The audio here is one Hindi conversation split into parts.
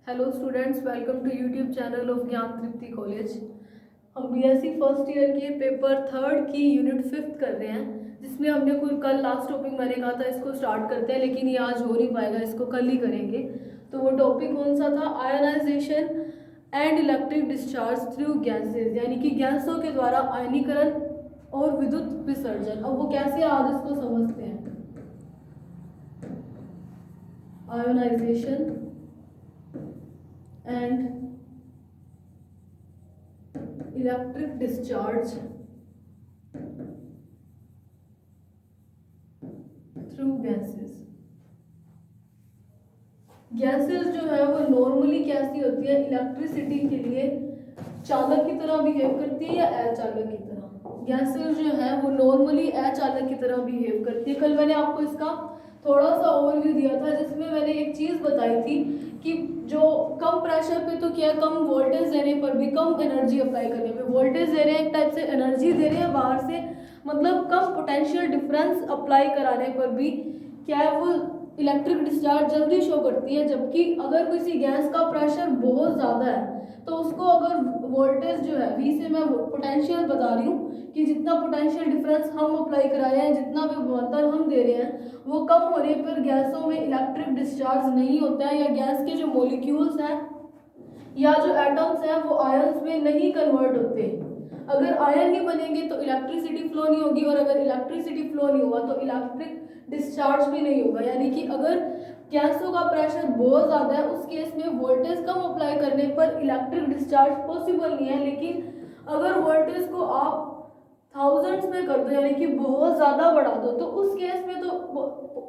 Hello students, welcome to YouTube channel of Gyan Tripti college. हम बीएससी फर्स्ट ईयर के पेपर थर्ड की यूनिट 5 कर रहे हैं, जिसमें हमने कोई कल लास्ट टॉपिक मैंने कहा था इसको स्टार्ट करते हैं, लेकिन ये आज हो नहीं पाएगा, इसको कल ही करेंगे। तो वो टॉपिक कौन सा था? Ionisation and electric discharge through gases, यानी कि गैसों के द्वारा आयनीकरण और विद्युत विसर्जन। अब वो कैसे, आज इसको समझते हैं। Ionisation and electric discharge through gases। Gases जो है वो नॉर्मली कैसी होती है? इलेक्ट्रिसिटी के लिए चालक की तरह बिहेव करती है या अचालक की तरह? गैसेस जो है वो नॉर्मली अचालक की तरह बिहेव करती है। कल मैंने आपको इसका थोड़ा सा ओवरव्यू दिया था, जिसमें मैंने एक चीज़ बताई थी कि जो कम प्रेशर पे तो क्या, कम वोल्टेज देने पर भी, कम एनर्जी अप्लाई करने पे, वोल्टेज दे रहे हैं एक टाइप से, एनर्जी दे रहे हैं बाहर से, मतलब कम पोटेंशियल डिफरेंस अप्लाई कराने पर भी क्या है, वो इलेक्ट्रिक डिस्चार्ज जल्दी शो करती है। जबकि अगर किसी गैस का प्रेशर बहुत ज़्यादा है तो उसको अगर वोल्टेज जो है V से, मैं पोटेंशियल बता रही हूँ कि जितना पोटेंशियल डिफरेंस हम अप्लाई करा रहे हैं, जितना भी विभवांतर हम दे रहे हैं, वो कम होने पर गैसों में इलेक्ट्रिक डिस्चार्ज नहीं होता है, या गैस के जो मॉलिक्यूल्स हैं या जो एटम्स हैं वो आयंस में नहीं कन्वर्ट होते। अगर आयन नहीं बनेंगे तो इलेक्ट्रिसिटी फ्लो नहीं होगी, और अगर इलेक्ट्रिसिटी फ्लो नहीं होगा तो इलेक्ट्रिक डिस्चार्ज भी नहीं होगा। यानी कि अगर गैसों का प्रेशर बहुत ज़्यादा है, उस केस में वोल्टेज कम अप्लाई करने पर इलेक्ट्रिक डिस्चार्ज पॉसिबल नहीं है। लेकिन अगर वोल्टेज को आप थाउजेंड्स में कर दो, यानी कि बहुत ज़्यादा बढ़ा दो, तो उस केस में तो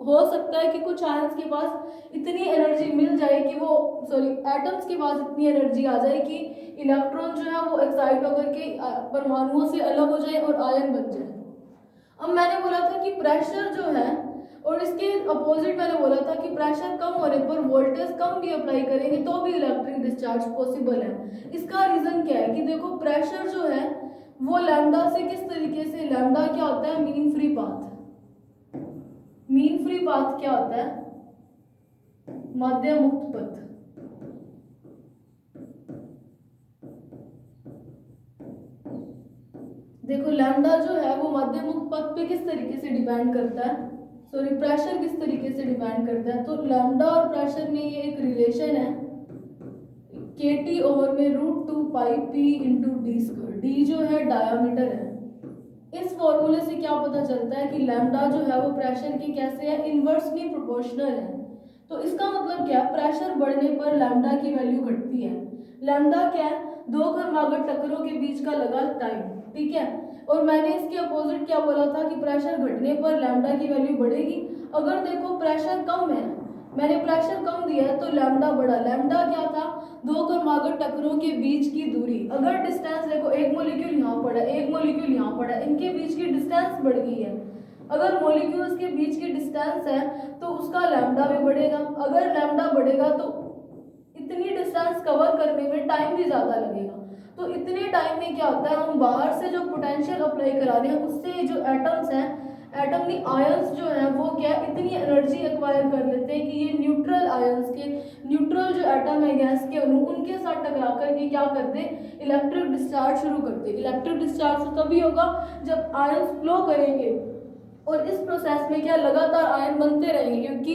हो सकता है कि कुछ आयंस के पास इतनी एनर्जी मिल जाए कि वो, सॉरी, एटम्स के पास इतनी एनर्जी आ जाए कि इलेक्ट्रॉन जो है वो एक्साइट होकर के परमाणुओं से अलग हो जाए और आयन बन जाए। अब मैंने बोला था कि प्रेशर जो है, और इसके अपोजिट मैंने बोला था कि प्रेशर कम होने पर वोल्टेज कम भी अप्लाई करेंगे तो भी इलेक्ट्रिक डिस्चार्ज पॉसिबल है। इसका रीज़न क्या है कि देखो, प्रेशर जो है वो लैम्डा से किस तरीके से, लैम्डा क्या होता है? Mean free path. Mean free path क्या होता है? माध्य मुक्त पथ। देखो, लैम्डा जो है वो मध्य मुक्त पथ पे किस तरीके से डिपेंड करता है, सॉरी, प्रेशर किस तरीके से डिपेंड करता है। तो लैम्डा और प्रेशर में ये एक रिलेशन है, KT ओवर में √2 पाई P into D square. D जो है डायामीटर है। इस फॉर्मूले से क्या पता चलता है कि लैम्डा जो है वो प्रेशर की कैसे है? इनवर्सली प्रोपोर्शनल है। तो इसका मतलब क्या? प्रेशर बढ़ने पर लैम्डा की वैल्यू घटती है। लैम्डा क्या है? दो क्रमागत टक्करों के बीच का लगा टाइम, ठीक है। और मैंने इसके अपोजिट क्या बोला था कि प्रेशर घटने पर लैम्डा की वैल्यू बढ़ेगी। अगर देखो प्रेशर कम है, मैंने प्रेशर कम दिया है तो लैम्डा बढ़ा। लैम्डा क्या था? दो क्रमागत टक्करों के बीच की दूरी। अगर डिस्टेंस देखो, एक मॉलिक्यूल यहाँ पड़ा, एक मॉलिक्यूल यहाँ पड़ा, इनके बीच की डिस्टेंस बढ़ गई है। अगर मॉलिक्यूल्स के बीच की डिस्टेंस है तो उसका लैम्डा भी बढ़ेगा। अगर लैम्डा बढ़ेगा तो इतनी डिस्टेंस कवर करने में टाइम भी ज़्यादा लगेगा। तो इतने टाइम में क्या होता है, हम बाहर से जो पोटेंशियल अप्लाई करा रहे हैं उससे जो एटम्स हैं, एटम नहीं, आयंस जो हैं वो क्या, इतनी एनर्जी एक्वायर कर लेते हैं कि ये न्यूट्रल आयंस के, न्यूट्रल जो एटम है गैस के अणु, उनके साथ टकरा करके क्या करते हैं? इलेक्ट्रिक डिस्चार्ज शुरू करते हैं। इलेक्ट्रिक डिस्चार्ज तभी होगा जब आयंस फ्लो करेंगे, और इस प्रोसेस में क्या, लगातार आयन बनते रहेंगे, क्योंकि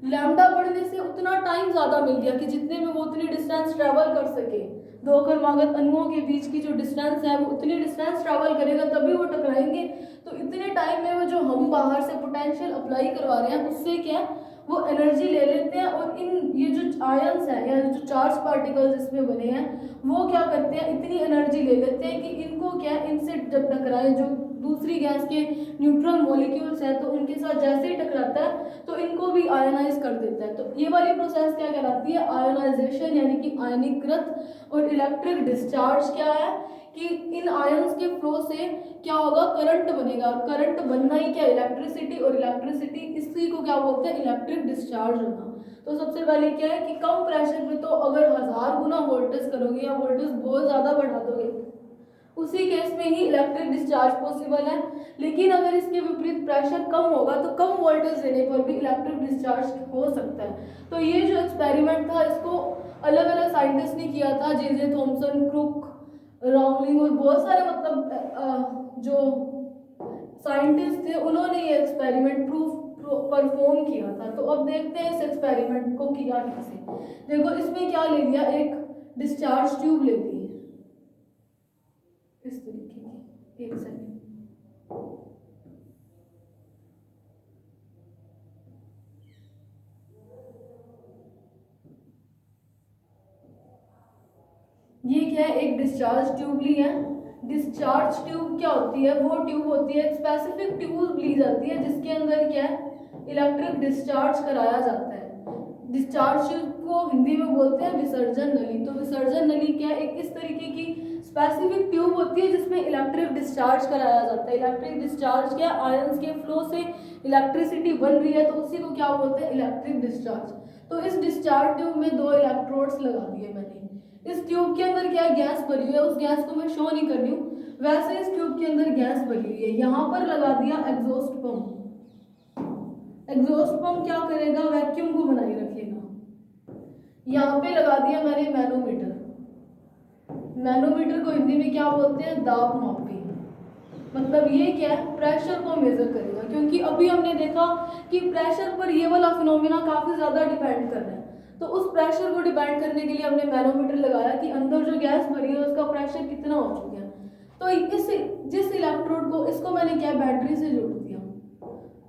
लैम्डा बढ़ने से उतना टाइम ज़्यादा मिल गया कि जितने में वो उतनी डिस्टेंस ट्रैवल कर सके। दो क्रमागत अणुओं के बीच की जो डिस्टेंस है वो उतनी डिस्टेंस ट्रैवल करेगा तभी वो टकराएंगे। तो इतने टाइम में वो जो हम बाहर से पोटेंशियल अप्लाई करवा रहे हैं उससे क्या, वो एनर्जी ले लेते हैं, और इन ये जो आयंस हैं या जो चार्ज पार्टिकल्स इसमें बने हैं वो क्या करते हैं, इतनी एनर्जी ले लेते हैं कि इनको क्या, इनसे जब टकराए जो दूसरी गैस के न्यूट्रल मॉलिक्यूल्स हैं तो उनके साथ जैसे ही टकराता है तो इनको भी आयनाइज कर देता है। तो ये वाली प्रोसेस क्या कहलाती है? आयनाइजेशन, यानी कि आयनीकृत। और इलेक्ट्रिक डिस्चार्ज क्या है कि इन आयंस के फ्लो से क्या होगा, करंट बनेगा। और करंट बनना ही क्या, इलेक्ट्रिसिटी, और इलेक्ट्रिसिटी, इसी को क्या बोलते हैं, इलेक्ट्रिक डिस्चार्ज होना। तो सबसे पहले क्या है कि कम प्रेशर में तो अगर 1000 गुना वोल्टेज करोगे या वोल्टेज बहुत ज़्यादा बढ़ा दोगे, उसी केस में ही इलेक्ट्रिक डिस्चार्ज पॉसिबल है। लेकिन अगर इसके विपरीत प्रेशर कम होगा तो कम वोल्टेज देने पर भी इलेक्ट्रिक डिस्चार्ज हो सकता है। तो ये जो एक्सपेरिमेंट था इसको अलग अलग साइंटिस्ट ने किया था, जे थॉमसन, क्रुक, राउलिंग और बहुत सारे मतलब जो साइंटिस्ट थे उन्होंने ये एक्सपेरिमेंट परफॉर्म किया था। तो अब देखते हैं इस एक्सपेरिमेंट को किया कैसे। देखो इसमें क्या ले लिया, एक डिस्चार्ज ट्यूब ले ली इस तरीके की, एक सेकंड। ये क्या है, एक डिस्चार्ज ट्यूब ली है। डिस्चार्ज ट्यूब क्या होती है, वो ट्यूब होती है, एक स्पेसिफिक ट्यूब ली जाती है जिसके अंदर क्या है, इलेक्ट्रिक डिस्चार्ज कराया जाता है। डिस्चार्ज ट्यूब को हिंदी में बोलते हैं विसर्जन नली। तो विसर्जन नली क्या है, एक इस तरीके की स्पेसिफिक ट्यूब होती है जिसमें इलेक्ट्रिक डिस्चार्ज कराया जाता है। इलेक्ट्रिक डिस्चार्ज क्या, आयंस के फ्लो से इलेक्ट्रिसिटी बन रही है, तो उसी को क्या बोलते हैं, इलेक्ट्रिक डिस्चार्ज। तो इस डिस्चार्ज ट्यूब में 2 इलेक्ट्रोड्स लगा दिए मैंने। इस ट्यूब के अंदर क्या गैस भरी हुई है, उस गैस को मैं शो नहीं कर रही हूँ, वैसे इस ट्यूब के अंदर गैस भरी हुई है। यहाँ पर लगा दिया एग्जॉस्ट पंप। एग्जॉस्ट पंप क्या करेगा, वैक्यूम को बनाए रखेगा। यहाँ पे लगा दिया मैंने मैनोमीटर। मैनोमीटर को हिंदी में क्या बोलते हैं, दाब मापी। मतलब ये क्या है, प्रेशर को मेजर करेगा, क्योंकि अभी हमने देखा कि प्रेशर पर ये वाला फिनोमिना काफी ज्यादा डिपेंड कर रहा है। तो उस प्रेशर को डिपेंड करने के लिए हमने मैनोमीटर लगाया कि अंदर जो गैस भरी है उसका प्रेशर कितना हो चुका है। तो जिस इलेक्ट्रोड को, इसको मैंने क्या बैटरी से जोड़ दिया।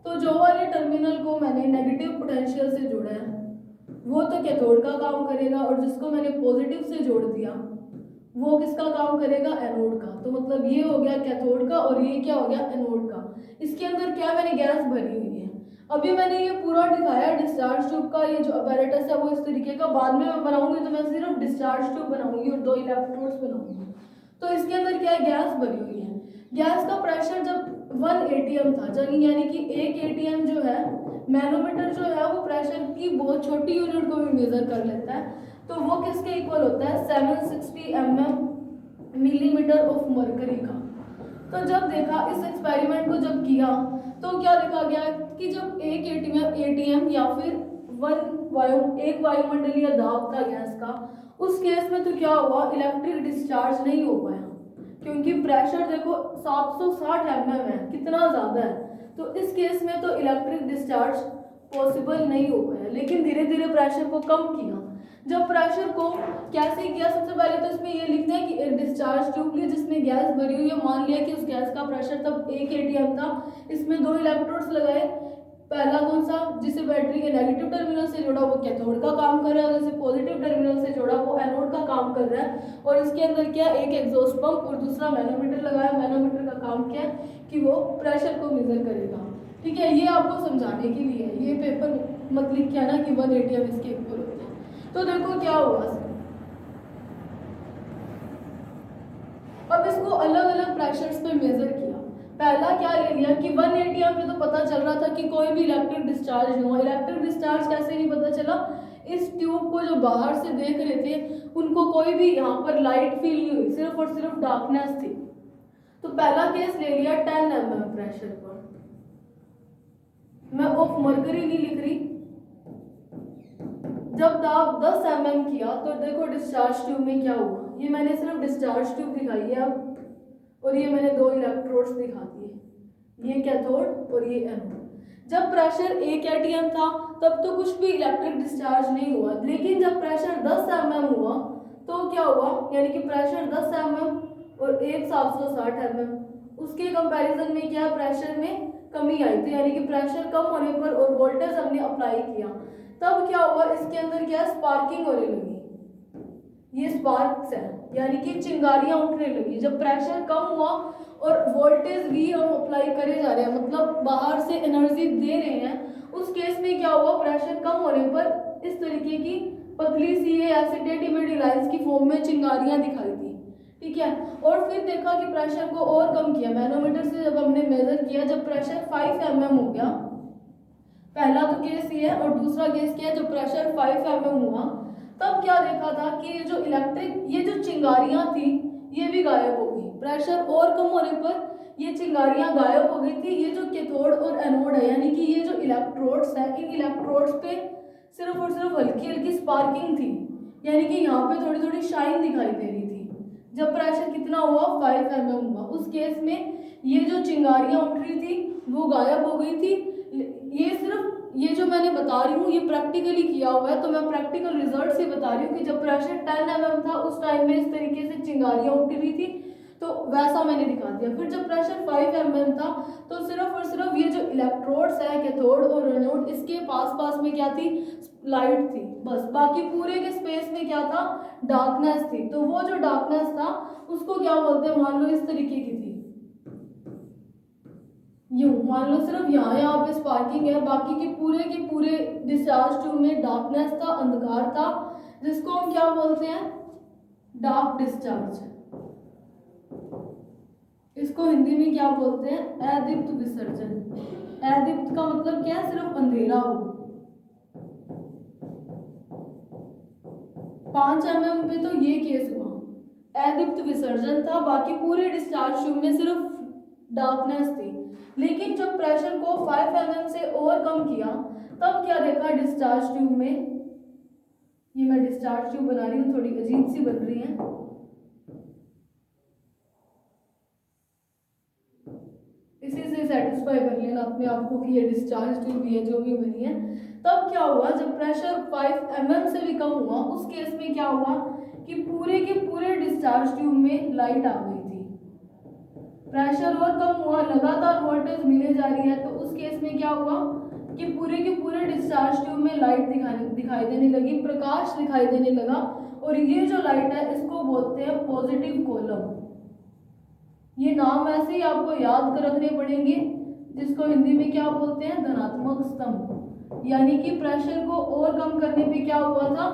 तो जो वाले टर्मिनल को मैंने नेगेटिव पोटेंशियल से जोड़ा है वो तो कैथोड का काम करेगा, और जिसको मैंने पॉजिटिव से जोड़ दिया वो किसका काम करेगा, एनोड का। तो मतलब ये हो गया कैथोड का और ये क्या हो गया, एनोड का। इसके अंदर क्या, मैंने गैस भरी हुई है। अभी मैंने ये पूरा दिखाया डिस्चार्ज ट्यूब का, ये जो अपैरेटस है वो इस तरीके का। बाद में मैं बनाऊंगी तो मैं सिर्फ डिस्चार्ज ट्यूब बनाऊंगी और 2 इलेक्ट्रोड्स बनाऊंगी। तो इसके अंदर क्या है, गैस भरी हुई है। गैस का प्रेशर जब 1 atm था, यानी कि 1 atm जो है, मैनोमीटर जो है वो प्रेशर की बहुत छोटी यूनिट को भी मेजर कर लेता है। तो वो किसके इक्वल होता है, 760 मिलीमीटर ऑफ मरकरी का। तो जब देखा इस एक्सपेरिमेंट को जब किया तो क्या देखा गया कि जब 1 atm या फिर एक वायुमंडलीय दाब था गैस का, उस केस में तो क्या हुआ, इलेक्ट्रिक डिस्चार्ज नहीं हो पाया, क्योंकि प्रेशर देखो 760 है, कितना ज्यादा है। तो इस केस में तो इलेक्ट्रिक डिस्चार्ज पॉसिबल नहीं हो पाया। लेकिन धीरे धीरे प्रेशर को कम किया। जब प्रेशर को कैसे किया, सबसे पहले तो इसमें ये लिखना है कि एक डिस्चार्ज ट्यूब ली जिसमें गैस भरी हुई है। मान लिया कि उस गैस का प्रेशर तब 1 atm था। इसमें 2 इलेक्ट्रोड्स लगाए। पहला कौन सा, जिसे बैटरी के नेगेटिव टर्मिनल से जोड़ा वो कैथोड का काम कर रहा है, और जिसे पॉजिटिव टर्मिनल से जोड़ा वो एनोड का काम कर रहा है। और इसके अंदर क्या, एक एग्जॉस्ट पंप और दूसरा मैनोमीटर लगाया। मैनोमीटर का काम क्या है कि वो प्रेशर को मेजर करेगा। ठीक है, ये आपको समझाने के लिए, ये पेपर मत लिख के आना कि 1 atm इसके इक्वल होते हैं। तो देखो क्या हुआ, अब इसको अलग अलग प्रेशर्स पे मेजर किया। पहला क्या ले लिया कि 1 atm में तो पता चल रहा था कि कोई भी इलेक्ट्रिक डिस्चार्ज नहीं हुआ। इलेक्ट्रिक डिस्चार्ज कैसे नहीं पता चला, इस ट्यूब को जो बाहर से देख रहे थे उनको कोई भी यहाँ पर लाइट फील नहीं हुई, सिर्फ और सिर्फ डार्कनेस थी। तो पहला केस ले लिया 10 mm प्रेशर पर। मैं ऑफ मरकरी नहीं लिख रही। जब दाब 10 mm किया तो देखो डिस्चार्ज ट्यूब में क्या हुआ। ये मैंने सिर्फ डिस्चार्ज ट्यूब दिखाई है अब, और ये मैंने 2 इलेक्ट्रोड्स दिखा दिए, ये कैथोड और ये एनोड। जब प्रेशर 1 atm था तब तो कुछ भी इलेक्ट्रिक डिस्चार्ज नहीं हुआ। लेकिन जब प्रेशर 10 mm हुआ तो क्या हुआ, यानी कि प्रेशर 10 mm और 760 mm, उसके कंपैरिजन में क्या, प्रेशर में कमी आई थी। यानी कि प्रेशर कम होने पर और वोल्टेज हमने अप्लाई किया, तब क्या हुआ, इसके अंदर क्या, स्पार्किंग होने लगी। ये स्पार्क्स है, यानी कि चिंगारियां उठने लगी। जब प्रेशर कम हुआ और वोल्टेज भी हम अप्लाई करे जा रहे हैं, मतलब बाहर से एनर्जी दे रहे हैं, उस केस में क्या हुआ, प्रेशर कम होने पर इस तरीके की पतली सी एसिटेट लाइंस की फॉर्म में चिंगारियां दिखाई दी। ठीक है, और फिर देखा कि प्रेशर को और कम किया। मैनोमीटर से जब हमने मेजर किया, जब प्रेशर 5 mm हो गया, पहला तो केस ये है, और दूसरा केस क्या है, जब प्रेशर 5 mm हुआ तब क्या देखा था कि ये जो ये जो चिंगारियां थी ये भी गायब हो गई। प्रेशर और कम होने पर ये चिंगारियां गायब हो गई थी। ये जो कैथोड और एनोड है, यानी कि ये जो इलेक्ट्रोड्स है, इन इलेक्ट्रोड्स पे सिर्फ और सिर्फ हल्की हल्की स्पार्किंग थी। यानी कि यहाँ पे थोड़ी थोड़ी शाइन दिखाई दे रही थी। जब प्रेशर कितना हुआ 5 mm हुआ, उस केस में ये जो चिंगारियां उठ रही थी वो गायब हो गई थी। ये सिर्फ ये जो मैंने बता रही हूँ ये प्रैक्टिकली किया हुआ है, तो मैं प्रैक्टिकल रिजल्ट से बता रही हूँ कि जब प्रेशर 10 mm था उस टाइम में इस तरीके से चिंगारियां उठ रही थी, तो वैसा मैंने दिखा दिया। फिर जब प्रेशर 5 mm था तो सिर्फ और सिर्फ ये जो इलेक्ट्रोड्स है कैथोड और एनोड, इसके पास पास में क्या थी, लाइट थी बस। बाकी पूरे के स्पेस में क्या था, डार्कनेस थी। तो वो जो डार्कनेस था उसको क्या बोलते हैं, मान लो इस तरीके की थी, यूं मान लो सिर्फ यहाँ पे स्पार्किंग है, बाकी के पूरे डिस्चार्ज ट्यूब में डार्कनेस था, अंधकार था, जिसको हम क्या बोलते हैं, डार्क डिस्चार्ज। इसको हिंदी में क्या बोलते हैं, अदीप्त विसर्जन। अदीप्त का मतलब क्या है, सिर्फ अंधेरा हो। 5 mm पे तो ये केस हुआ, अदीप्त विसर्जन था, बाकी पूरे डिस्चार्ज ट्यूब में सिर्फ डार्कनेस थी। लेकिन जब प्रेशर को 5 mm से और कम किया तब क्या देखा डिस्चार्ज ट्यूब में, ये मैं डिस्चार्ज ट्यूब बना रही हूँ, थोड़ी अजीब सी बन रही है, इसी से सेटिस्फाई कर लेना अपने आप को कि ये डिस्चार्ज ट्यूब है जो भी बनी है। तब क्या हुआ, जब प्रेशर 5 mm से भी कम हुआ उस केस में क्या हुआ कि पूरे के पूरे डिस्चार्ज ट्यूब में लाइट आ गई थी। प्रेशर और कम हुआ, लगातार वोल्टेज मिले जा रही है, तो उस केस में क्या हुआ कि पूरे के पूरे डिस्चार्ज ट्यूब में लाइट दिखाई देने लगी, प्रकाश दिखाई देने लगा। और ये जो लाइट है इसको बोलते हैं पॉजिटिव कॉलम। ये नाम ऐसे ही आपको याद कर रखने पड़ेंगे, जिसको हिंदी में क्या बोलते हैं, धनात्मक स्तंभ। यानी कि प्रेशर को और कम करने पे क्या हुआ था,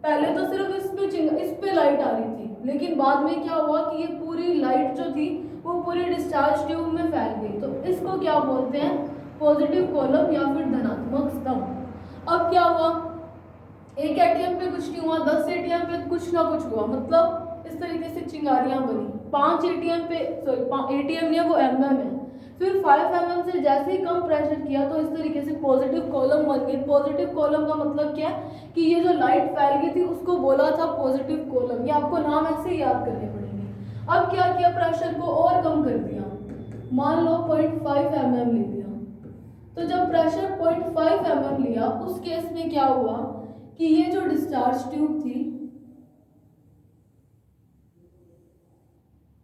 पहले तो सिर्फ इस पे लाइट आ रही थी, लेकिन बाद में क्या हुआ कि ये पूरी लाइट जो थी वो पूरे डिस्चार्ज ट्यूब में फैल गई। तो इसको क्या बोलते हैं, पॉजिटिव कॉलम या फिर धनात्मक स्तंभ। अब क्या हुआ, एक एटीएम पे कुछ नहीं हुआ, 10 एटीएम पे कुछ ना कुछ हुआ, मतलब इस तरीके से चिंगारियां बनी। 5 एटीएम पे, सॉरी एटीएम नहीं है वो mm है। फिर 5 mm से जैसे ही कम प्रेशर किया तो इस तरीके से पॉजिटिव कॉलम बन गई। पॉजिटिव कॉलम का मतलब क्या है कि ये जो लाइट फैल गई थी उसको बोला था पॉजिटिव कॉलम। ये आपको नाम ऐसे ही याद करने पड़ेंगे। अब क्या किया, प्रेशर को और कम कर दिया, मान लो 0.5 mm ले लिया। तो जब प्रेशर 0.5 mm लिया उस केस में क्या हुआ कि ये जो डिस्चार्ज ट्यूब थी,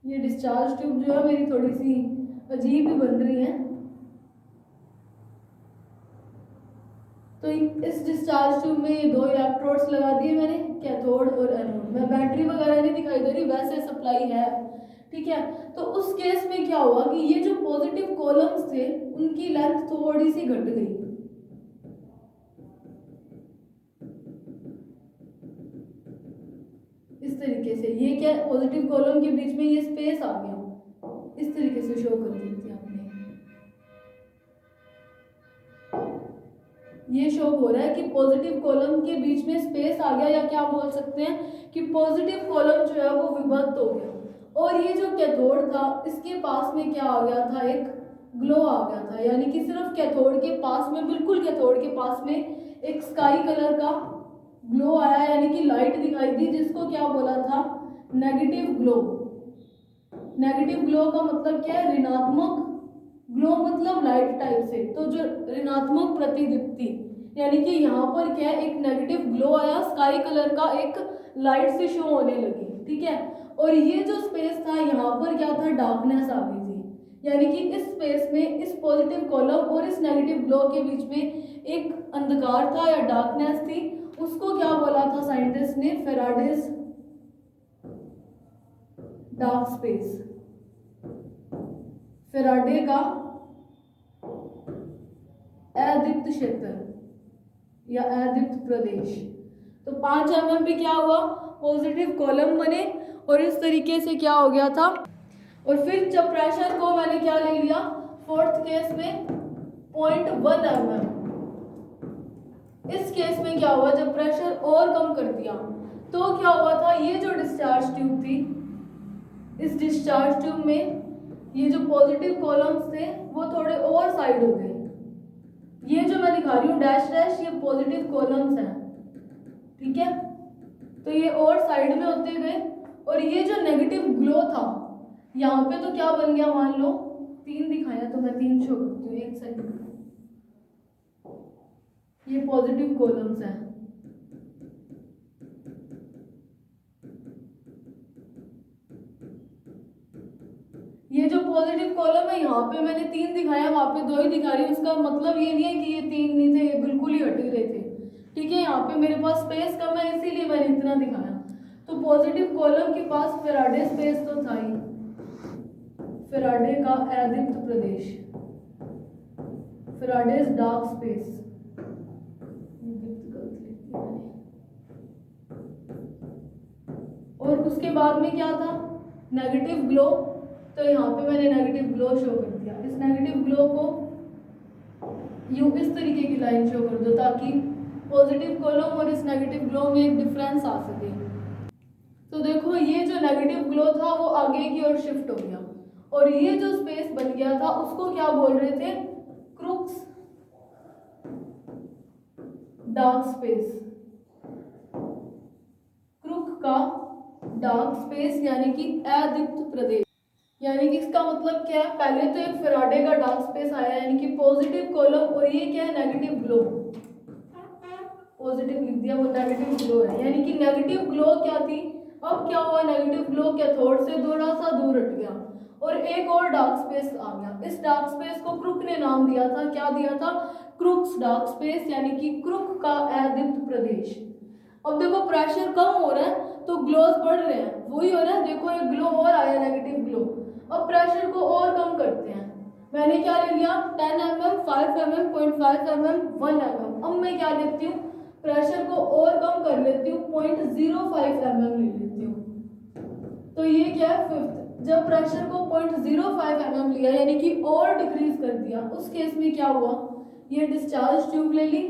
ये डिस्चार्ज ट्यूब जो है मेरी थोड़ी सी अजीब ही बन रही है, तो इस डिस्चार्ज ट्यूब में ये 2 इलेक्ट्रोड्स लगा दिए मैंने, कैथोड और एनोड। मैं बैटरी वगैरह नहीं दिखाई दे रही, वैसे सप्लाई है, ठीक है। तो उस केस में क्या हुआ कि ये जो पॉजिटिव कॉलम्स थे उनकी लेंथ थोड़ी सी घट गई, इस तरीके से। ये क्या, पॉजिटिव कॉलम के बीच में ये स्पेस आ गया, इस तरीके से शो कर दी थी आपने। ये शो हो रहा है कि पॉजिटिव कॉलम के बीच में स्पेस आ गया, या क्या बोल सकते हैं कि पॉजिटिव कॉलम जो है वो विभक्त हो गया। और ये जो कैथोड था इसके पास में क्या आ गया था, एक ग्लो आ गया था। यानी कि सिर्फ कैथोड के पास में, बिल्कुल कैथोड के पास में एक स्काई कलर का ग्लो आया, यानी कि लाइट दिखाई दी, जिसको क्या बोला था, नेगेटिव ग्लो। नेगेटिव ग्लो का मतलब क्या है, ऋणात्मक ग्लो मतलब लाइट टाइप से। तो जो ऋणात्मक प्रतिदीप्ति, यानी कि यहाँ पर क्या है, एक नेगेटिव ग्लो आया, स्काई कलर का एक लाइट से शो होने लगी, ठीक है। और ये जो स्पेस था यहाँ पर क्या था, डार्कनेस आ गई थी। यानी कि इस स्पेस में इस पॉजिटिव कॉलम और इस नेगेटिव ग्लो के बीच में एक अंधकार था या डार्कनेस थी। उसको क्या बोला था साइंटिस्ट ने, फेराडेज डार्क स्पेस, फेराडे का अदीप्त क्षेत्र या अदीप्त प्रदेश। तो 5 mm पे क्या हुआ, पॉजिटिव कॉलम बने और इस तरीके से क्या हो गया था। और फिर जब प्रेशर को मैंने क्या ले लिया, 4th केस में 0.1 mm। इस केस में क्या हुआ, जब प्रेशर और कम कर दिया तो क्या हुआ था, ये जो डिस्चार्ज ट्यूब थी, इस डिस्चार्ज ट्यूब में ये जो पॉजिटिव कॉलम्स थे वो थोड़े और साइड हो गए। ये जो मैं दिखा रही हूँ डैश डैश, ये पॉजिटिव कॉलम्स हैं, ठीक है। तो ये और साइड में होते गए, और ये जो नेगेटिव ग्लो था यहाँ पे तो क्या बन गया, मान लो 3 दिखाया तो मैं 3 शो करती हूँ, एक सेकंड। ये पॉजिटिव कॉलम्स हैं, ये जो पॉजिटिव कॉलम है यहाँ पे मैंने 3 दिखाया, वहां पे 2 ही दिखा रही हूँ। उसका मतलब ये नहीं है कि ये 3 नहीं थे, ये बिल्कुल ही हट गए थे, ठीक है। यहाँ पे मेरे पास स्पेस कम है इसीलिए मैंने इतना दिखाया। तो पॉजिटिव कॉलम के पास फैराडे स्पेस तो था ही, फैराडे का अदीप्त प्रदेश, फैराडेज डार्क स्पेस, और उसके बाद में क्या था, नेगेटिव ग्लो। तो यहाँ पे मैंने नेगेटिव ग्लो शो कर दिया। इस नेगेटिव ग्लो को यूं इस तरीके की लाइन शो कर दो ताकि पॉजिटिव कॉलम और इस नेगेटिव ग्लो में एक डिफरेंस आ सके। तो देखो ये जो नेगेटिव ग्लो था वो आगे की ओर शिफ्ट हो गया, और ये जो स्पेस बन गया था उसको क्या बोल रहे थे, क्रुक्स डार्क स्पेस, क्रुक का डार्क स्पेस यानी कि अदीप्त प्रदेश। यानी कि इसका मतलब क्या है, पहले तो एक फैराडे का डार्क स्पेस आया यानी कि पॉजिटिव कॉलम, और ये क्या है, नेगेटिव ग्लो, पॉजिटिव लिख दिया, वो नेगेटिव ग्लो है। यानी कि नेगेटिव ग्लो क्या थी, अब क्या हुआ, नेगेटिव ग्लो क्या थोड़ा से थोड़ा सा दूर हट गया और एक और डार्क स्पेस आ गया। इस डार्क स्पेस को क्रुक ने नाम दिया था, क्या दिया था, क्रुक्स डार्क स्पेस, यानी कि क्रुक का अदीप्त प्रदेश। अब देखो प्रेशर कम हो रहा है तो ग्लोस बढ़ रहे हैं, वही हो रहा है, देखो एक ग्लो और आया, नेगेटिव ग्लो। अब प्रेशर को और कम करते हैं, मैंने क्या ले लिया, 10 mm, 5 mm, 0.5 mm, 1 mm। अब मैं क्या लेती हूँ, प्रेशर को और कम कर लेती हूँ, 0.05 mm ले लेती हूँ। तो ये क्या है, फिफ्थ। जब प्रेशर को 0.05 mm लिया यानी कि और डिक्रीज कर दिया, उस केस में क्या हुआ, ये डिस्चार्ज ट्यूब ले ली,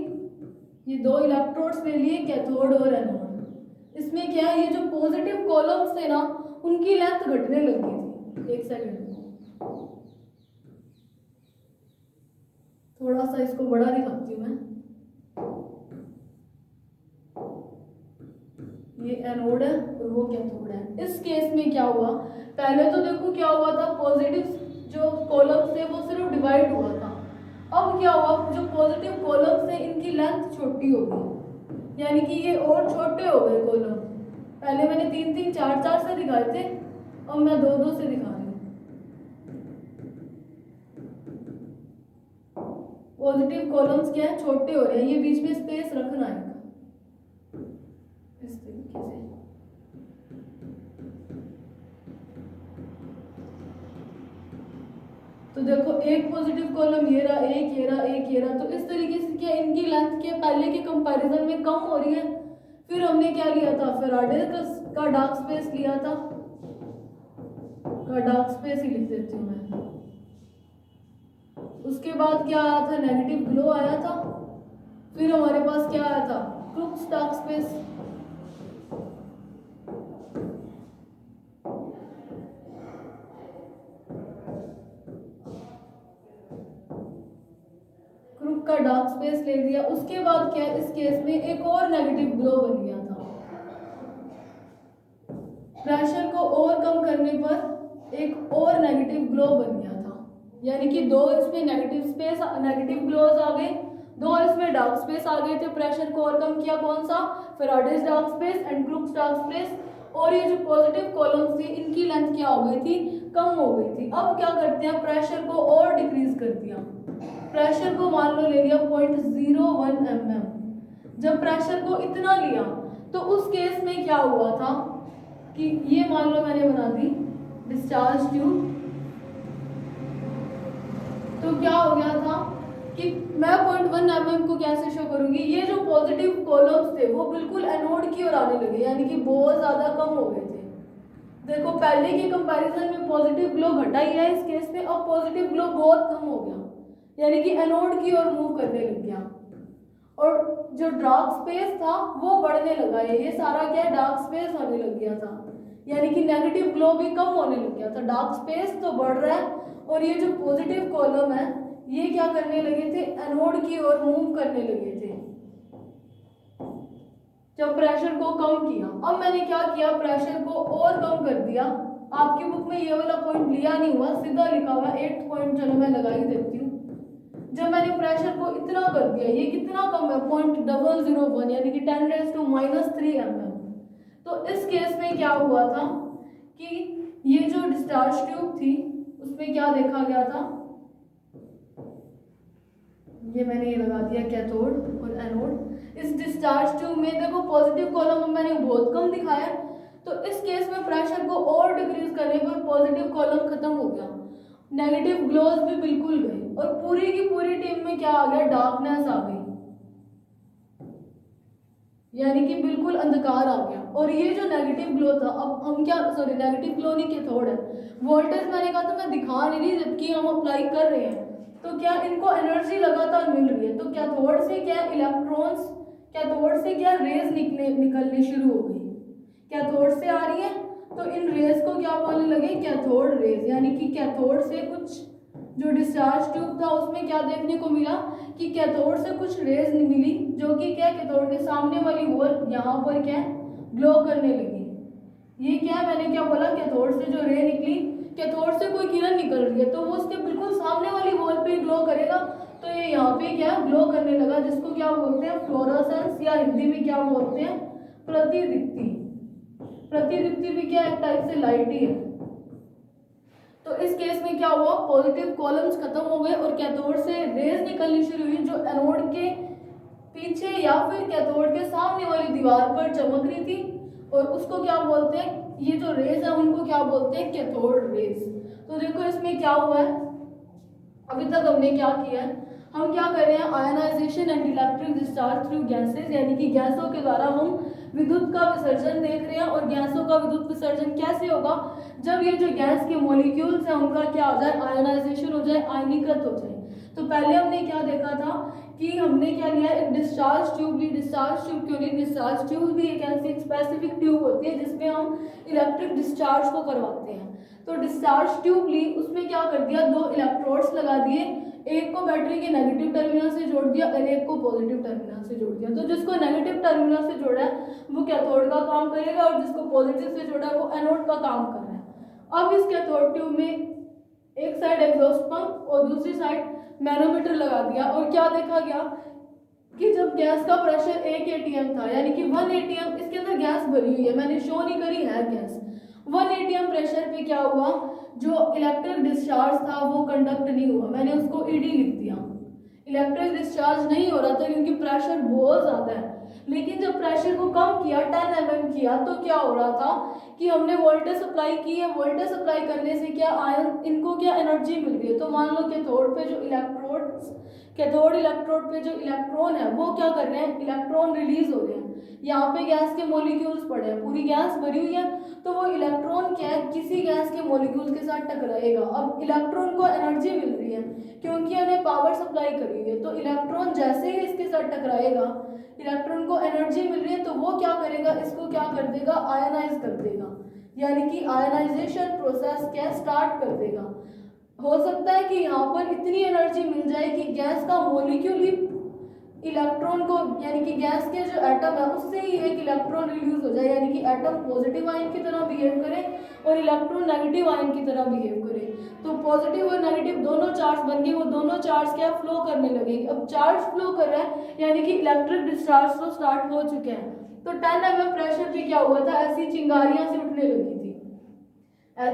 ये 2 इलेक्ट्रोड्स ले लिए, कैथोड और एनोड। इसमें क्या है, ये जो पॉजिटिव कॉलम्स थे ना उनकी लेंथ घटने लगी थी। एक सेकंड, थोड़ा सा इसको बड़ा दिखाती हूँ मैं। ये एनोड है और वो कैथोड है। इस केस में क्या हुआ, पहले तो देखो क्या हुआ था, पॉजिटिव जो कॉलम्स थे वो सिर्फ डिवाइड हुआ था। अब क्या हुआ, जो पॉजिटिव कॉलम्स थे इनकी लेंथ छोटी हो गई, यानी कि ये और छोटे हो गए कॉलम। पहले मैंने 3-3, 4-4 से दिखाए थे, अब मैं 2-2 से दिखा रही हूँ। पॉजिटिव कॉलम्स क्या है, छोटे हो रहे हैं, ये बीच में स्पेस रखना है इस तरीके से। तो देखो एक पॉजिटिव कॉलम ये रहा, एक ये रहा, एक ये रहा, तो इस तरीके से क्या इनकी लेंथ के पहले के कंपैरिजन में कम हो रही है। फिर हमने क्या लिया था, फैराडे का डार्क स्पेस लिया था, का डार्क स्पेस ही लिख देती हूँ मैं। उसके बाद क्या आया था, नेगेटिव ग्लो आया था। फिर हमारे पास क्या आया था, क्रुक्स डार्क स्पेस। क्रुक का डार्क स्पेस ले लिया। उसके बाद क्या, इस केस में एक और नेगेटिव ग्लो बन गया था। प्रेशर को और कम करने पर एक और नेगेटिव ग्लो बन गया था, यानी कि 2 इसमें नेगेटिव ग्लोज आ गए, 2 इसमें डार्क स्पेस आ गए थे। प्रेशर को और कम किया, कौन सा, Faraday's dark space and Crookes dark space. और ये जो पॉजिटिव कॉलम्स थी इनकी लेंथ क्या हो गई थी, कम हो गई थी। अब क्या करते हैं, प्रेशर को और डिक्रीज कर दिया। प्रेशर को मान लो ले लिया 0.01 mm। जब प्रेशर को इतना लिया तो उस केस में क्या हुआ था कि ये मान लो मैंने बना दी डिस्चार्ज ट्यूब। तो क्या हो गया था कि मैं 0.1 mm को कैसे शो करूंगी, ये जो पॉजिटिव कॉलम्स थे वो बिल्कुल एनोड की ओर आने लगे, यानी कि बहुत ज्यादा कम हो गए थे। देखो पहले के कंपैरिजन में पॉजिटिव ग्लो घटा ही है इस केस में, अब पॉजिटिव ग्लो बहुत कम हो गया, यानी कि एनोड की ओर मूव करने लग गया। और जो डार्क स्पेस था वो बढ़ने लगा है, ये सारा क्या डार्क स्पेस होने लग गया था, यानी कि नेगेटिव ग्लो भी कम होने लग गया था। डार्क स्पेस तो बढ़ रहा है और ये जो पॉजिटिव कॉलम है ये क्या करने लगे थे, एनोड की ओर मूव करने लगे थे। जब प्रेशर को कम किया। अब मैंने क्या किया, प्रेशर को और कम कर दिया। आपकी बुक में ये वाला पॉइंट लिया नहीं हुआ, सीधा लिखा हुआ 8 पॉइंट, चलो मैं लगा ही देती हूँ। जब मैंने प्रेशर को इतना कर दिया, ये कितना कम है, 0.001 यानी कि 10⁻³ mm। तो इस केस में क्या हुआ था कि ये जो डिस्चार्ज ट्यूब थी उसमें क्या देखा गया था, ये मैंने ये लगा दिया कैथोड और एनोड। इस डिस्चार्ज ट्यूब में देखो पॉजिटिव कॉलम मैंने बहुत कम दिखाया, तो इस केस में प्रेशर को और डिक्रीज करने पर पॉजिटिव कॉलम खत्म हो गया, नेगेटिव ग्लोज भी बिल्कुल गई और पूरी की पूरी टीम में क्या आ गया, डार्कनेस आ गई, यानी कि बिल्कुल अंधकार आ गया। और ये जो नेगेटिव ग्लो था, अब हम क्या, सॉरी नेगेटिव ग्लो नहीं कैथोड है, वोल्टेज मैंने कहा था मैं दिखा नहीं रही जबकि हम अप्लाई कर रहे हैं, तो क्या इनको एनर्जी लगातार मिल रही है, तो कैथोड से क्या इलेक्ट्रॉन्स, कैथोड से क्या रेज निकलने शुरू हो गई, कैथोड से आ रही है तो इन रेज को क्या बोलने लगे, कैथोड रेज, यानी कि कैथोड से कुछ जो डिस्चार्ज ट्यूब था उसमें क्या देखने को मिला कि कैथोड से कुछ रेज मिली जो कि क्या कैथोड के सामने वाली वॉल यहाँ पर क्या ग्लो करने लगी। ये क्या मैंने क्या बोला, कैथोड से जो रे निकली, कैथोड से कोई किरण निकल रही है तो वो उसके बिल्कुल सामने वाली वॉल पे ग्लो करेगा, तो ये यहाँ पे क्या ग्लो करने लगा, जिसको क्या बोलते हैं फ्लोरोसेंस, या हिंदी में क्या बोलते हैं प्रतिदीप्ति। प्रतिदीप्ति भी क्या एक टाइप से लाइट ही है। तो इस केस में क्या हुआ, पॉजिटिव कॉलम्स खत्म हो गए और कैथोड से रेज निकलनी शुरू हुई जो एनोड के पीछे या फिर कैथोड के सामने वाली दीवार पर चमक रही थी, और उसको क्या बोलते हैं, ये जो रेज है उनको क्या बोलते हैं, कैथोड रेज। तो देखो इसमें क्या हुआ है, अभी तक हमने क्या किया है, हम क्या कर रहे हैं, ionisation and electric discharge through gases, यानी कि गैसों के द्वारा हम विद्युत का विसर्जन देख रहे हैं। और गैसों का विद्युत विसर्जन कैसे होगा, जब ये जो गैस के मॉलिक्यूल्स हैं उनका क्या हो जाए, आयनाइजेशन हो जाए, आयनीकृत हो जाए। तो पहले हमने क्या देखा था कि हमने क्या लिया, एक डिस्चार्ज ट्यूब ली। डिस्चार्ज ट्यूब क्यों ली, डिस्चार्ज ट्यूब भी एक ऐसी स्पेसिफिक ट्यूब होती है जिसमें हम इलेक्ट्रिक डिस्चार्ज को करवाते हैं। तो डिस्चार्ज ट्यूब ली, उसमें क्या कर दिया, 2 इलेक्ट्रोड्स लगा दिए, एक को बैटरी के नेगेटिव टर्मिनल से जोड़ दिया और एक को पॉजिटिव टर्मिनल से जोड़ दिया। तो जिसको नेगेटिव टर्मिनल से जोड़ा है वो कैथोड का काम करेगा और जिसको पॉजिटिव से जोड़ा है वो एनोड का काम कर रहा है। अब इस कैथोड ट्यूब में एक साइड एग्जॉस्ट पंप और दूसरी साइड मैनोमीटर लगा दिया, और क्या देखा गया कि जब गैस का प्रेशर 1 atm था, यानी कि 1 atm, इसके अंदर गैस भरी हुई है, मैंने शो नहीं करी है गैस, 1 atm प्रेशर पे क्या हुआ, जो इलेक्ट्रिक डिस्चार्ज था वो कंडक्ट नहीं हुआ, मैंने उसको ईडी लिख दिया। इलेक्ट्रिक डिस्चार्ज नहीं हो रहा था क्योंकि प्रेशर बहुत ज़्यादा है। लेकिन जब प्रेशर को कम किया, 10 mm किया, तो क्या हो रहा था कि हमने वोल्टेज सप्लाई की है, वोल्टेज सप्लाई करने से क्या आयन, इनको क्या एनर्जी मिल रही है। तो मान लो कैथोड पे जो कैथोड इलेक्ट्रोड पे जो इलेक्ट्रॉन है वो क्या कर रहे हैं, इलेक्ट्रॉन रिलीज हो रहे हैं। यहाँ पे गैस के मॉलिक्यूल्स पड़े हैं, पूरी गैस भरी हुई है, तो वो इलेक्ट्रॉन क्या है, किसी गैस के मॉलिक्यूल के साथ टकराएगा। अब इलेक्ट्रॉन को एनर्जी मिल रही है क्योंकि हमने पावर सप्लाई करी हुई है, तो इलेक्ट्रॉन जैसे ही इसके साथ टकराएगा, इलेक्ट्रॉन को एनर्जी मिल रही है, तो वो क्या करेगा, इसको क्या कर देगा, आयनाइज कर देगा, यानी कि आयनाइजेशन प्रोसेस क्या स्टार्ट कर देगा। हो सकता है कि यहाँ पर इतनी एनर्जी मिल जाए कि गैस का मॉलिक्यूल ही इलेक्ट्रॉन को, यानी कि गैस के जो एटम है उससे ही एक इलेक्ट्रॉन रिलीज हो जाए, यानी कि एटम पॉजिटिव आयन की तरह बिहेव करे और इलेक्ट्रॉन नेगेटिव आयन की तरह बिहेव करे। तो पॉजिटिव और नेगेटिव दोनों चार्ज बन गए, वो दोनों चार्ज क्या फ्लो करने लगे। अब चार्ज फ्लो कर रहा है यानी कि इलेक्ट्रिक डिस्चार्ज तो स्टार्ट हो चुके हैं। तो 10 mm प्रेशर पे क्या हुआ था, ऐसी चिंगारियां से उठने लगी थी,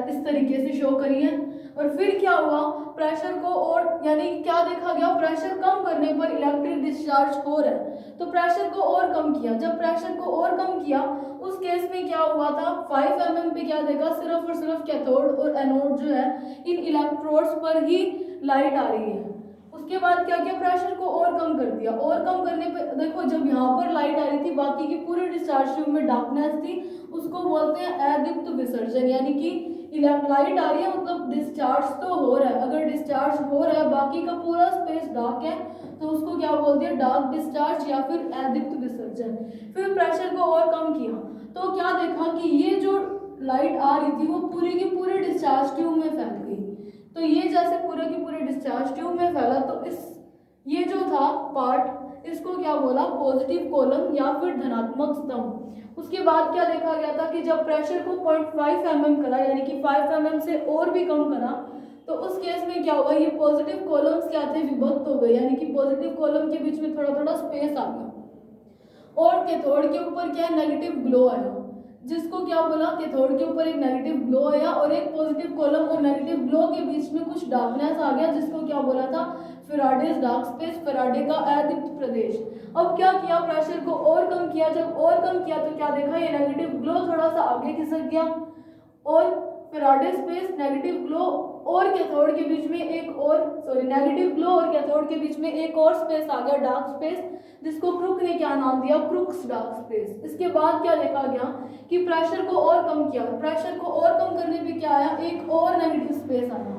इस तरीके से शो करी है। और फिर क्या हुआ, प्रेशर को और, यानी क्या देखा गया, प्रेशर कम करने पर इलेक्ट्रिक डिस्चार्ज हो रहा है, तो प्रेशर को और कम किया। जब प्रेशर को और कम किया उस केस में क्या हुआ था, 5 mm पे क्या देखा, सिर्फ और सिर्फ कैथोड और एनोड जो है इन इलेक्ट्रोड्स पर ही लाइट आ रही है। उसके बाद क्या किया, प्रेशर को और कम कर दिया, और कम करने पे देखो जब यहाँ पर लाइट आ रही थी, बाकी की पूरी डिस्चार्ज ट्यूब में डार्कनेस थी, उसको बोलते हैं अदीप्त विसर्जन, यानी कि लाइट आ रही है मतलब डिस्चार्ज तो हो रहा है। अगर डिस्चार्ज हो रहा है बाकी का पूरा स्पेस डार्क है तो उसको क्या बोलते हैं, डार्क डिस्चार्ज या फिर अदीप्त विसर्जन। फिर प्रेशर को और कम किया तो क्या देखा कि ये जो लाइट आ रही थी वो पूरी की पूरी डिस्चार्ज ट्यूब में फैल गई। तो ये जैसे पूरे की पूरे डिस्चार्ज ट्यूब में फैला, तो इस ये जो था पार्ट, इसको क्या बोला, पॉजिटिव कॉलम या फिर धनात्मक स्तंभ। उसके बाद क्या देखा गया था कि जब प्रेशर को 0.5 mm करा, यानी कि 5 mm से और भी कम करा, तो उस केस में क्या हुआ, ये पॉजिटिव कॉलम्स क्या थे, विभक्त हो गए, यानी कि पॉजिटिव कॉलम के बीच में थोड़ा थोड़ा स्पेस आ गया। और कैथोड के ऊपर क्या नेगेटिव ग्लो आया, जिसको क्या बोला, कैथोड के ऊपर एक नेगेटिव ग्लो आया और एक पॉजिटिव कॉलम और नेगेटिव ग्लो के बीच में कुछ डार्कनेस आ गया, जिसको क्या बोला था, फैराडेज डार्क स्पेस, फैराडे का अदीप्त प्रदेश। अब क्या किया, प्रेशर को और कम किया, जब और कम किया तो क्या देखा, ये नेगेटिव ग्लो थोड़ा सा आगे खिसक गया और फैराडे स्पेस, नेगेटिव ग्लो और कैथोड के बीच में एक और नेगेटिव ग्लो और कैथोड के बीच में एक और स्पेस आ गया, डार्क स्पेस, जिसको क्रुक ने क्या नाम दिया, क्रुक्स डार्क स्पेस। इसके बाद क्या देखा गया कि प्रेशर को और कम किया, प्रेशर को और कम करने पे क्या आया, एक और नेगेटिव स्पेस आया,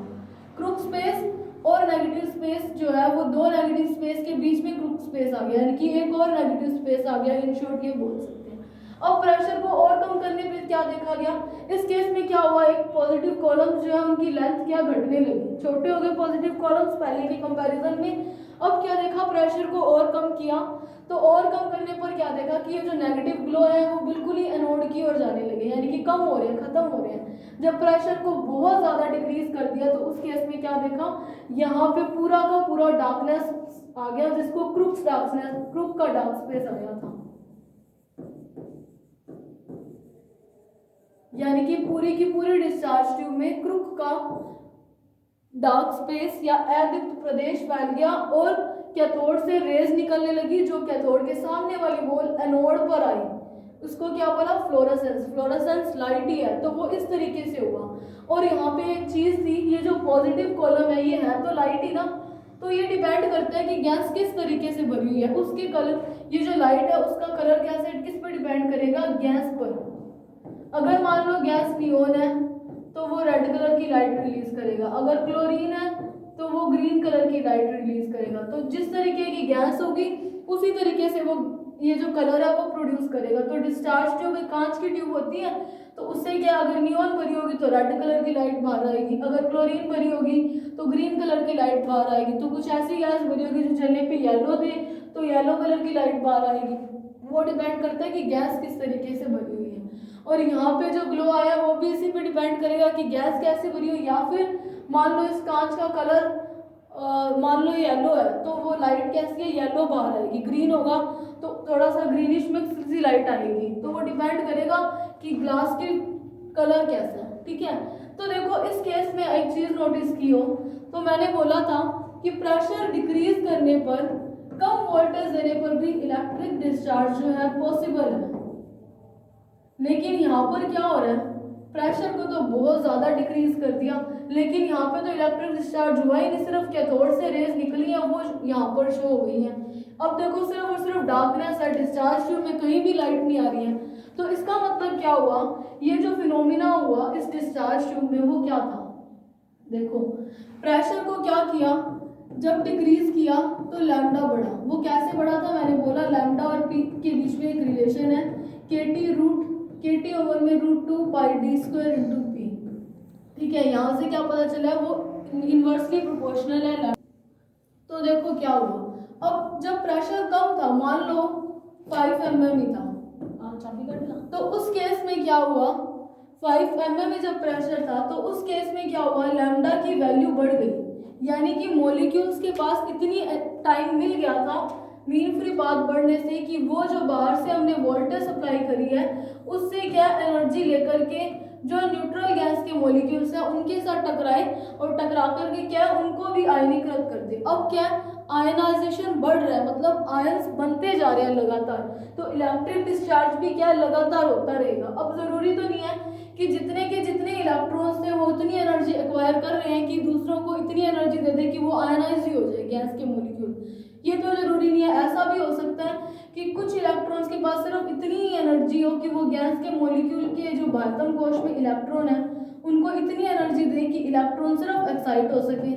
क्रुक स्पेस और नेगेटिव स्पेस जो है वो दो नेगेटिव स्पेस के बीच में क्रुक स्पेस आ गया, यानी कि एक और नेगेटिव स्पेस आ गया, इन शॉर्ट ये बोल सकते हैं। अब प्रेशर को और कम करने पे क्या देखा गया, इस केस में क्या हुआ, एक पॉजिटिव कॉलम्स जो है उनकी लेंथ क्या घटने लगी, छोटे हो गए पॉजिटिव कॉलम्स पहले के कंपैरिजन में। अब क्या देखा, प्रेशर को और कम किया, तो और कम करने पर क्या देखा कि ये जो नेगेटिव ग्लो है वो बिल्कुल ही एनोड की ओर जाने लगे, यानी कि कम हो रहे हैं, खत्म हो रहे हैं। जब प्रेशर को बहुत ज्यादा डिक्रीज कर दिया तो उस केस में क्या देखा, यहाँ पे पूरा का पूरा डार्कनेस आ गया, जिसको क्रुक्स डार्कनेस, क्रुक का डार्क स्पेस आ गया था, यानी कि पूरी की पूरी डिस्चार्ज ट्यूब में क्रुक का डार्क स्पेस या अदीप्त प्रदेश फैल गया और कैथोड से रेज निकलने लगी, जो कैथोड के सामने वाली बॉल एनोड पर आई, उसको क्या बोला, फ्लोरेसेंस, फ्लोरेसेंस लाइट ही है, तो वो इस तरीके से हुआ। और यहाँ पे एक चीज थी, ये जो पॉजिटिव कॉलम है ये है तो लाइट ही ना, तो ये डिपेंड करता है कि गैस किस तरीके से भरी हुई है, उसके कलर, ये जो लाइट है उसका कलर कैसे, किस पर डिपेंड करेगा, गैस पर। अगर मान लो गैस नियोन है तो वो रेड कलर की लाइट रिलीज करेगा, अगर क्लोरीन है तो वो ग्रीन कलर की लाइट रिलीज करेगा। तो जिस तरीके की गैस होगी उसी तरीके से वो ये जो कलर है वो प्रोड्यूस करेगा। तो डिस्चार्ज ट्यूब एक कांच की ट्यूब होती है, तो उससे क्या, अगर नियोन भरी होगी तो रेड कलर की लाइट बाहर आएगी, अगर क्लोरीन भरी होगी तो ग्रीन कलर की लाइट बाहर आएगी। तो कुछ ऐसी गैस भरी होगी जो जलने पे येलो दे तो येलो कलर की लाइट बाहर आएगी। वो डिपेंड करता है कि गैस किस तरीके से भरी हुई है। और यहाँ पे जो ग्लो आया वो भी इसी पे डिपेंड करेगा कि गैस कैसे भरी हुई, या फिर मान लो इस कांच का कलर मान लो येलो है तो वो लाइट कैसी है, येलो बाहर आएगी, ग्रीन होगा तो थोड़ा सा ग्रीनिश मिक्स सी लाइट आएगी। तो वो डिपेंड करेगा कि ग्लास के कलर कैसा है, ठीक है। तो देखो इस केस में एक चीज नोटिस की हो तो मैंने बोला था कि प्रेशर डिक्रीज करने पर, कम वोल्टेज देने पर भी इलेक्ट्रिक डिस्चार्ज जो है पॉसिबल है। लेकिन यहाँ पर क्या हो रहा है, प्रेशर को तो बहुत ज्यादा डिक्रीज कर दिया, लेकिन यहाँ पे तो इलेक्ट्रिक डिस्चार्ज हुआ ही नहीं, सिर्फ कैथोड से रेज निकली है वो यहाँ पर शो हो गई है। अब देखो सिर्फ और सिर्फ डार्कनेस है, डिस्चार्ज ट्यूब में कहीं भी लाइट नहीं आ रही है। तो इसका मतलब क्या हुआ, ये जो फिनोमिना हुआ इस डिस्चार्ज ट्यूब में वो क्या था, देखो प्रेशर को क्या किया, जब डिक्रीज किया तो लैम्डा बढ़ा। वो कैसे बढ़ा था, मैंने बोला लैम्डा और पी के बीच में एक रिलेशन है, KT ओवर में √2 पाई d स्क्वायर इंटू पी, ठीक है। यहाँ से क्या पता चला, वो इनवर्सली प्रोपोर्शनल है। तो देखो क्या हुआ, अब जब प्रेशर कम था, मान लो 5 mm ही था, तो उस केस में क्या हुआ, 5 mm में जब प्रेशर था तो उस केस में क्या हुआ, लैम्डा की वैल्यू बढ़ गई, यानी कि मॉलिक्यूल्स के पास इतनी टाइम मिल गया था मीन फ्री पाथ बढ़ने से कि वो जो बाहर से हमने वोल्टेज सप्लाई करी है उससे क्या एनर्जी लेकर के जो न्यूट्रल गैस के मॉलिक्यूल्स हैं उनके साथ टकराए और टकरा करके क्या उनको भी आयनीकृत कर दे। अब क्या आयनाइजेशन बढ़ रहा है, मतलब आयंस बनते जा रहे हैं लगातार, तो इलेक्ट्रिक डिस्चार्ज भी क्या लगातार होता रहेगा। अब जरूरी तो नहीं है कि जितने के जितने इलेक्ट्रॉन्स थे वो उतनी एनर्जी एक्वायर कर रहे हैं कि दूसरों को इतनी एनर्जी दे दे कि वो आयनाइज ही हो जाए गैस के मॉलिक्यूल, ये तो जरूरी नहीं है। ऐसा भी हो सकता है कि कुछ इलेक्ट्रॉन्स के पास सिर्फ इतनी एनर्जी हो कि वो गैस के मॉलिक्यूल के जो बाह्यतम कोश में इलेक्ट्रॉन है उनको इतनी एनर्जी दे कि इलेक्ट्रॉन सिर्फ एक्साइट हो सके।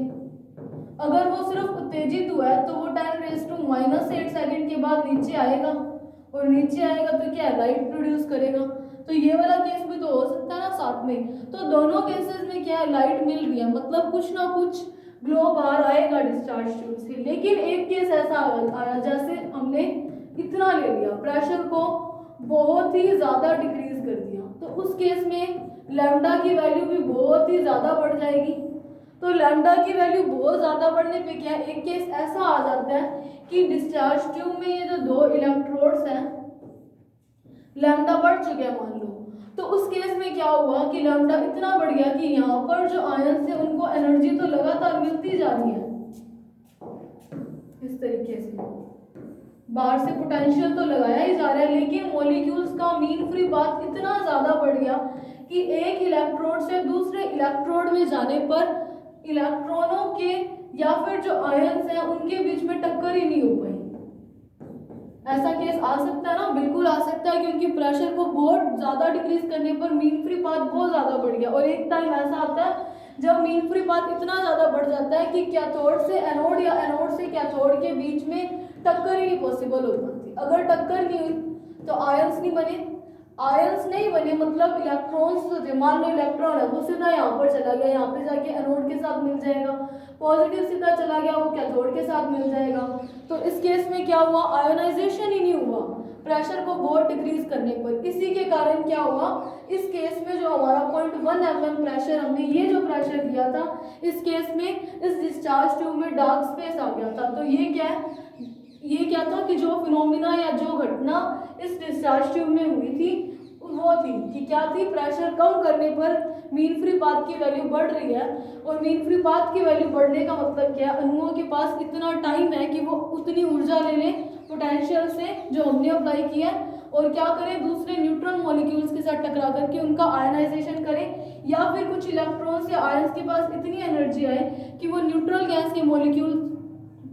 अगर वो सिर्फ उत्तेजित हुआ है तो वो 10⁻⁻8 सेकंड के बाद नीचे आएगा, और नीचे आएगा तो क्या लाइट प्रोड्यूस करेगा। तो ये वाला केस भी तो हो सकता है ना साथ में। तो दोनों केसेस में क्या है, लाइट मिल रही है, मतलब कुछ ना कुछ ग्लो बाहर आएगा डिस्चार्ज ट्यूब से। लेकिन एक केस ऐसा आया जैसे हमने इतना ले लिया, प्रेशर को बहुत ही ज़्यादा डिक्रीज कर दिया, तो उस केस में लैम्डा की वैल्यू भी बहुत ही ज़्यादा बढ़ जाएगी। तो लैम्डा की वैल्यू बहुत ज़्यादा बढ़ने पे क्या है, एक केस ऐसा आ जाता है कि डिस्चार्ज ट्यूब में ये जो दो इलेक्ट्रोड्स हैं, लैम्डा बढ़ चुके हैं मान लो, तो उस केस में क्या हुआ कि लैम्डा इतना बढ़ गया कि यहाँ पर जो आयंस है उनको एनर्जी तो लगातार मिलती जा रही है, इस तरीके से बाहर से पोटेंशियल तो लगाया ही जा रहा है, लेकिन मॉलिक्यूल्स का मीन फ्री पाथ इतना ज़्यादा बढ़ गया कि एक इलेक्ट्रोड से दूसरे इलेक्ट्रोड में जाने पर इलेक्ट्रॉनों के या फिर जो आयंस हैं उनके बीच में टक्कर ही नहीं हो पाई। ऐसा केस आ सकता है ना, बिल्कुल आ सकता है, क्योंकि प्रेशर को बहुत ज़्यादा डिक्रीज करने पर मीन फ्री पाथ बहुत ज़्यादा बढ़ गया। और एक टाइम ऐसा आता है जब मीन फ्री पाथ इतना ज़्यादा बढ़ जाता है कि कैथोड से एनोड या एनोड से कैथोड के बीच में टक्कर ही नहीं पॉसिबल हो पाती। अगर टक्कर नहीं हुई तो आयंस नहीं बने, आयंस नहीं बने मतलब इलेक्ट्रॉन्स जो थे, मान लो इलेक्ट्रॉन है वो सीधा यहाँ पर चला गया, यहाँ पे जाके एनोड के साथ मिल जाएगा, पॉजिटिव सीधा चला गया वो कैथोड के साथ मिल जाएगा। तो इस केस में क्या हुआ, आयोनाइजेशन ही नहीं हुआ प्रेशर को बहुत डिक्रीज करने पर। इसी के कारण क्या हुआ, इस केस में जो हमारा 0.1 mm प्रेशर हमने ये जो प्रेशर दिया था, इस केस में इस डिस्चार्ज ट्यूब में डार्क स्पेस आ गया था। तो ये क्या है, ये क्या था कि जो फिनोमिना या जो घटना इस डिस्चार्ज ट्यूब में हुई थी वो थी कि क्या थी, प्रेशर कम करने पर मीन फ्री पाथ की वैल्यू बढ़ रही है। और मीन फ्री पाथ की वैल्यू बढ़ने का मतलब क्या है, अणुओं के पास इतना टाइम है कि वो उतनी ऊर्जा ले लें पोटेंशियल से जो हमने अप्लाई किया है, और क्या करें, दूसरे न्यूट्रॉन मॉलिक्यूल्स के साथ टकरा करके उनका आयनाइजेशन करें, या फिर कुछ इलेक्ट्रॉन्स या आयंस के पास इतनी एनर्जी आए कि वो न्यूट्रल गैस के मॉलिक्यूल्स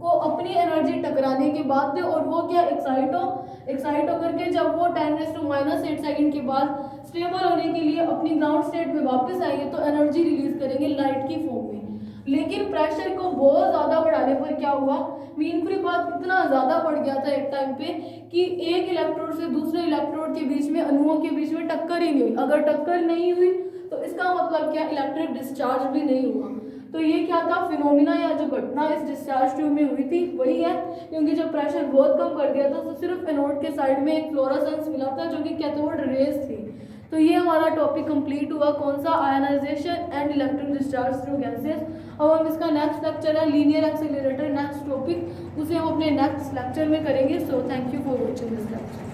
को अपनी एनर्जी टकराने के बाद दे, और वो क्या एक्साइट होकर के जब वो 10⁻⁻8 सेकंड के बाद स्टेबल होने के लिए अपनी ग्राउंड स्टेट में वापस आएंगे तो एनर्जी रिलीज करेंगे लाइट की फॉर्म में। लेकिन प्रेशर को बहुत ज़्यादा बढ़ाने पर क्या हुआ, मीन फ्री पाथ इतना ज़्यादा बढ़ गया था एक टाइम पे कि एक इलेक्ट्रोड से दूसरे इलेक्ट्रोड के बीच में, अणुओं के बीच में टक्कर ही नहीं हुई। अगर टक्कर नहीं हुई तो इसका मतलब क्या, इलेक्ट्रिक डिस्चार्ज भी नहीं हुआ। तो ये क्या था, फिनोमिना या जो घटना इस डिस्चार्ज ट्यूब में हुई थी वही है, क्योंकि जब प्रेशर बहुत कम कर दिया था तो सिर्फ एनोड के साइड में एक फ्लोरोसेंस मिला था जो कि कैथोड रेज थी। तो ये हमारा टॉपिक कंप्लीट हुआ, कौन सा, ionisation and electric discharge through gases. अब हम इसका नेक्स्ट लेक्चर है लीनियर एक्सेलरेटर, नेक्स्ट टॉपिक, उसे हम अपने नेक्स्ट लेक्चर में करेंगे। So thank you for watching this lecture.